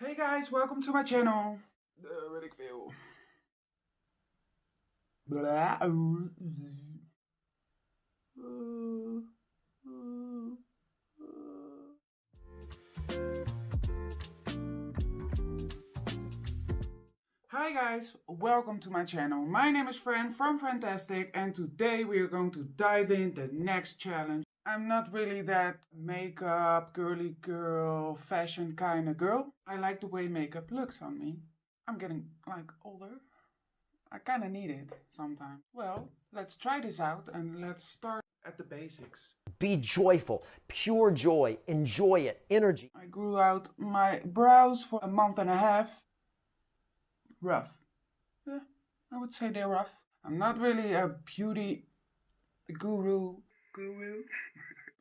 Hey guys, welcome to my channel. Weet ik veel. Bla. Hi guys, welcome to my channel. My name is Fran from Fantastic and today we are going to dive in the next challenge. I'm not really that makeup, girly girl, fashion kind of girl. I like the way makeup looks on me. I'm getting like older. I kind of need it sometimes. Well, let's try this out and let's start at the basics. Be joyful, pure joy, enjoy it, energy. I grew out my brows for a month and a half. Rough. Yeah, I would say they're rough. I'm not really a beauty guru.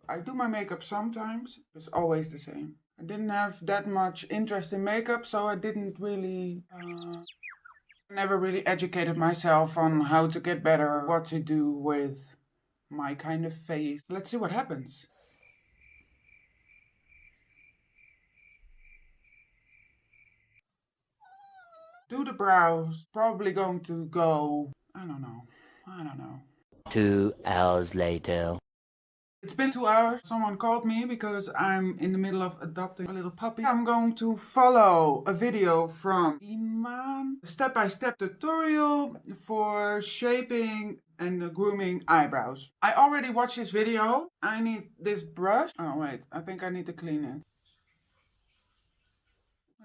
I do my makeup sometimes. It's always the same. I didn't have that much interest in makeup, so I didn't really... never really educated myself on how to get better, what to do with my kind of face. Let's see what happens. Do the brows. Probably going to go... I don't know. 2 hours later. It's been 2 hours. Someone called me because I'm in the middle of adopting a little puppy. I'm going to follow a video from Iman. A step-by-step tutorial for shaping and grooming eyebrows. I already watched this video. I need this brush. Oh wait, I think I need to clean it.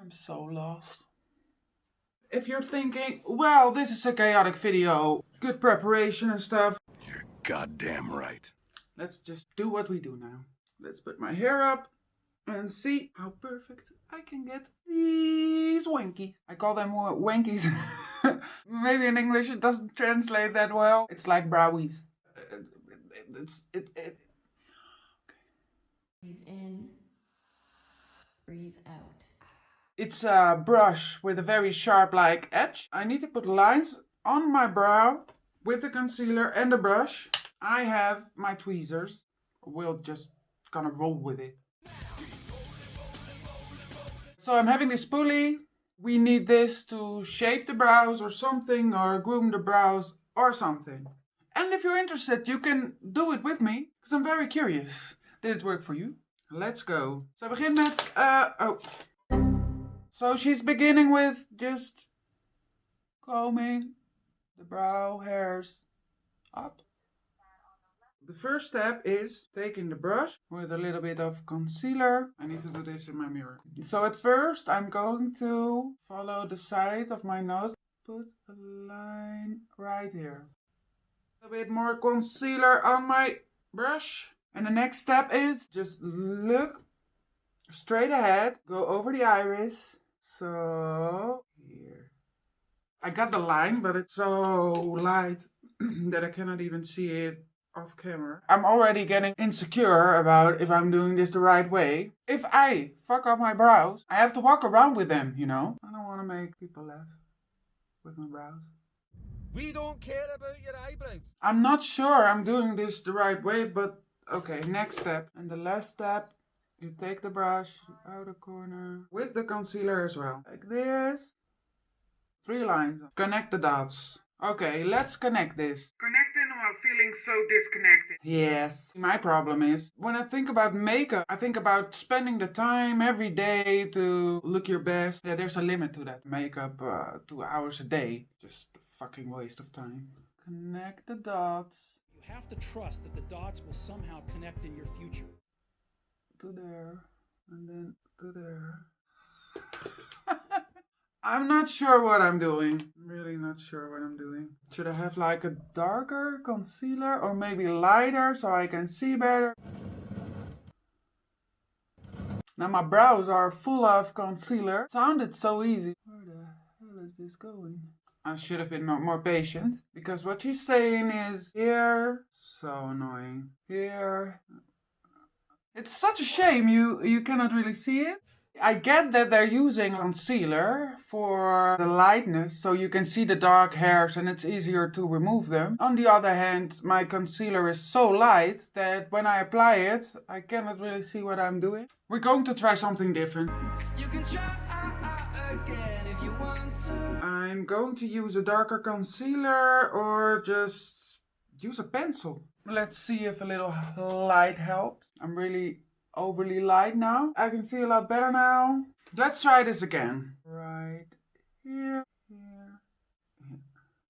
I'm so lost. If you're thinking, well, this is a chaotic video, good preparation and stuff. You're goddamn right. Let's just do what we do now. Let's put my hair up and see how perfect I can get these wankies. I call them more wankies. Maybe in English it doesn't translate that well. It's like browies. Breathe in, breathe out. It's a brush with a very sharp like edge. I need to put lines on my brow with the concealer and the brush. I have my tweezers. We'll just gonna roll with it. So I'm having this spoolie. We need this to shape the brows or something, or groom the brows or something. And if you're interested, you can do it with me, because I'm very curious. Did it work for you? Let's go. So begin met, So she's beginning with just combing the brow hairs up. The first step is taking the brush with a little bit of concealer. I need to do this in my mirror. So at first I'm going to follow the side of my nose. Put a line right here. A bit more concealer on my brush. And the next step is just look straight ahead. Go over the iris. So here. I got the line, but it's so light that I cannot even see it off camera. I'm already getting insecure about if I'm doing this the right way. If I fuck up my brows, I have to walk around with them, you know? I don't want to make people laugh with my brows. We don't care about your eyebrows. I'm not sure I'm doing this the right way, but okay, next step. And the last step, you take the brush out the corner with the concealer as well. Like this. 3 lines. Connect the dots. Okay, let's connect this. Connecting while feeling so disconnected. Yes. My problem is, when I think about makeup, I think about spending the time every day to look your best. Yeah, there's a limit to that. Makeup 2 hours a day. Just a fucking waste of time. Connect the dots. You have to trust that the dots will somehow connect in your future. To there. And then to there. I'm not sure what I'm doing. I'm really not sure what I'm doing. Should I have like a darker concealer or maybe lighter so I can see better? Now my brows are full of concealer. Sounded so easy. Where the hell is this going? I should have been more patient, because what she's saying is here. So annoying. Here. It's such a shame you cannot really see it. I get that they're using concealer for the lightness, so you can see the dark hairs and it's easier to remove them. On the other hand, my concealer is so light that when I apply it, I cannot really see what I'm doing. We're going to try something different. You can try. I'm going to use a darker concealer or just use a pencil. Let's see if a little light helps. I'm really overly light now. I can see a lot better now. Let's try this again. Right here, here.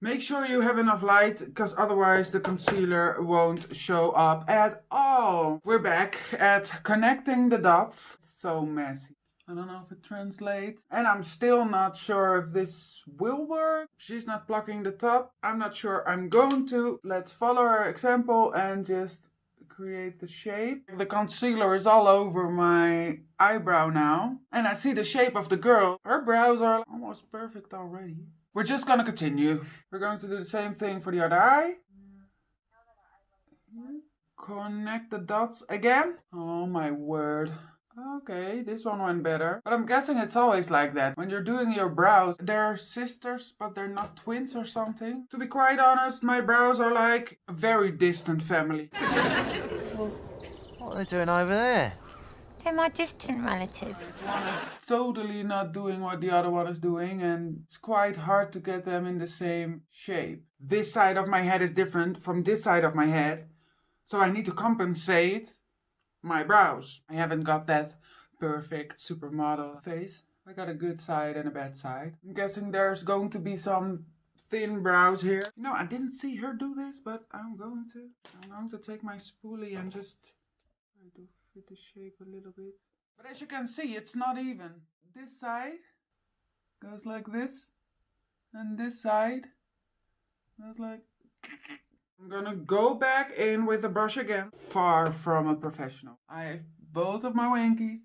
Make sure you have enough light, because otherwise the concealer won't show up at all. We're back at connecting the dots. It's so messy. I don't know if it translates. And I'm still not sure if this will work. She's not plucking the top. I'm not sure I'm going to. Let's follow her example and just create the shape. The concealer is all over my eyebrow now. And I see the shape of the girl. Her brows are almost perfect already. We're just gonna continue. We're going to do the same thing for the other eye. Connect the dots again. Oh my word. Okay, this one went better. But I'm guessing it's always like that. When you're doing your brows, they're sisters, but they're not twins or something. To be quite honest, my brows are like a very distant family. What are they doing over there? They're my distant relatives. One is totally not doing what the other one is doing, and it's quite hard to get them in the same shape. This side of my head is different from this side of my head, so I need to compensate my brows. I haven't got that perfect supermodel face. I got a good side and a bad side. I'm guessing there's going to be some thin brows here. You know, I didn't see her do this, but I'm going to. I'm going to take my spoolie and just try to fit the shape a little bit. But as you can see, it's not even. This side goes like this, and this side goes like... I'm gonna go back in with the brush again. Far from a professional. I have both of my winkies.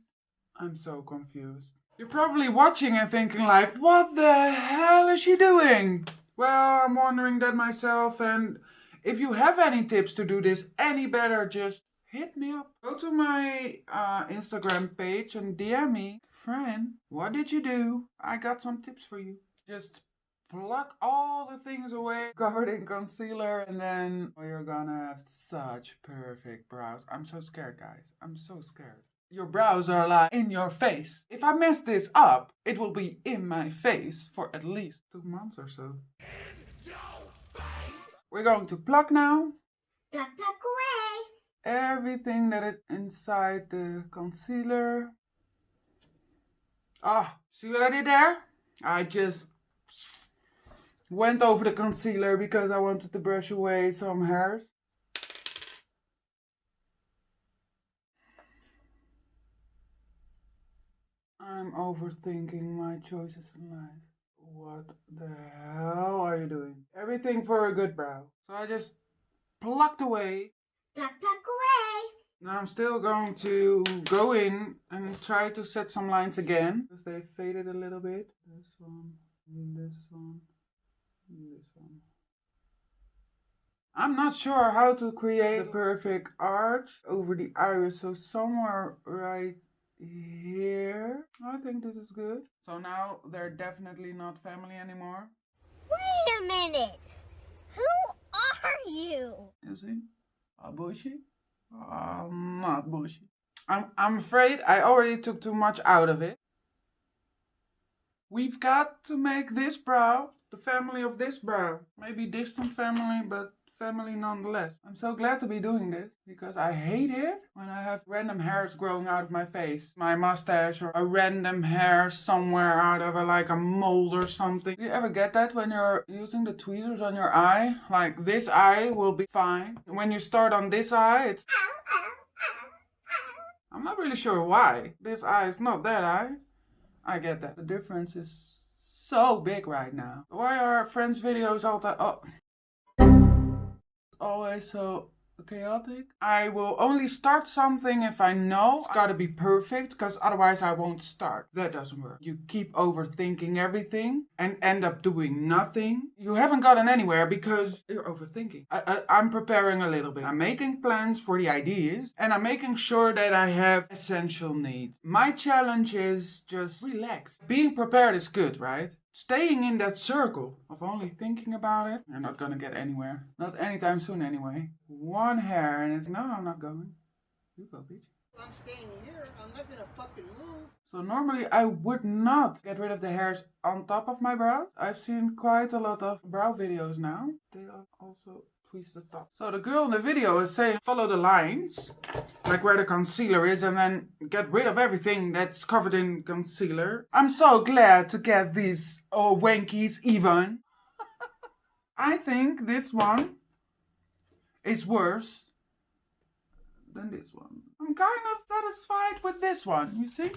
I'm so confused. You're probably watching and thinking like, what the hell is she doing? Well, I'm wondering that myself, and if you have any tips to do this any better, just hit me up. Go to my Instagram page and DM me. Friend, what did you do? I got some tips for you. Just pluck all the things away covered in concealer, and then you're gonna have such perfect brows. I'm so scared, guys. I'm so scared. Your brows are like in your face. If I mess this up, it will be in my face for at least 2 months or so. We're going to pluck now. Pluck, pluck away. Everything that is inside the concealer. Ah, see what I did there? I just went over the concealer because I wanted to brush away some hairs. I'm overthinking my choices in life. What the hell are you doing? Everything for a good brow. So I just plucked away. Pluck, pluck away. Now I'm still going to go in and try to set some lines again, because they faded a little bit. This one, this one, this one. I'm not sure how to create a perfect arch over the iris, so somewhere right here. I think this is good. So now they're definitely not family anymore. Wait a minute. Who are you? You see? Bushy? Not bushy. I'm afraid I already took too much out of it. We've got to make this brow the family of this brow. Maybe distant family, but family nonetheless. I'm so glad to be doing this, because I hate it when I have random hairs growing out of my face. My mustache, or a random hair somewhere out of like a mold or something. Do you ever get that when you're using the tweezers on your eye? Like, this eye will be fine. When you start on this eye, it's... I'm not really sure why. This eye is not that eye. I get that. The difference is so big right now. Why are friends' videos all that... Oh. Always so chaotic. I will only start something if I know it's gotta be perfect, because otherwise I won't start. That doesn't work. You keep overthinking everything and end up doing nothing. You haven't gotten anywhere because you're overthinking. I'm preparing a little bit. I'm making plans for the ideas, and I'm making sure that I have essential needs. My challenge is just relax. Being prepared is good, right? Staying in that circle of only thinking about it, you're not gonna get anywhere. Not anytime soon anyway. One hair and it's, no, I'm not going. You go, bitch. I'm staying here. I'm not gonna fucking move. So normally I would not get rid of the hairs on top of my brow. I've seen quite a lot of brow videos now. They also tweeze the top. So the girl in the video is saying follow the lines, like where the concealer is, and then get rid of everything that's covered in concealer. I'm so glad to get these wankies even. I think this one is worse than this one. I'm kind of satisfied with this one, you see?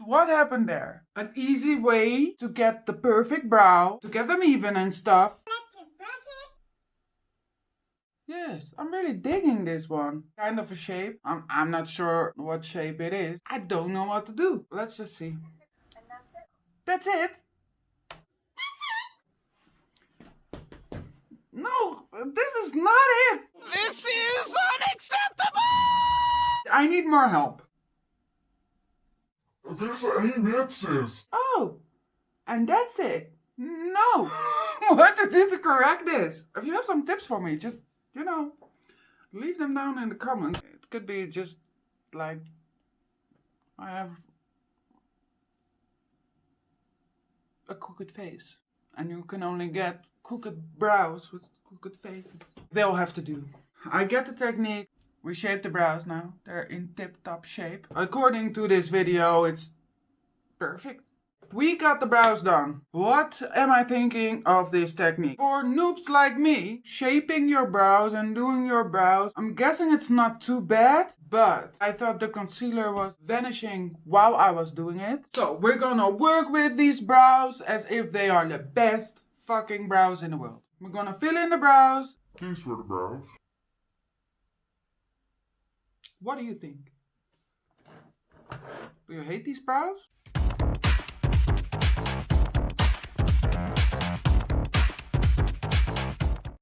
What happened there? An easy way to get the perfect brow, to get them even and stuff. Let's just brush it. Yes, I'm really digging this one. Kind of a shape. I'm not sure what shape it is. I don't know what to do. Let's just see. And that's it. That's it? No, this is not it. This is unacceptable! I need more help. This ain't it, sis. Oh, and that's it. No. What to do to correct this? If you have some tips for me, just, leave them down in the comments. It could be just like, I have a crooked face. And you can only get crooked brows with crooked faces. They'll have to do. I get the technique. We shape the brows now. They're in tip-top shape. According to this video, it's perfect. We got the brows done. What am I thinking of this technique? For noobs like me, shaping your brows and doing your brows, I'm guessing it's not too bad, but I thought the concealer was vanishing while I was doing it. So we're gonna work with these brows as if they are the best fucking brows in the world. We're gonna fill in the brows. These were the brows. What do you think? Do you hate these brows?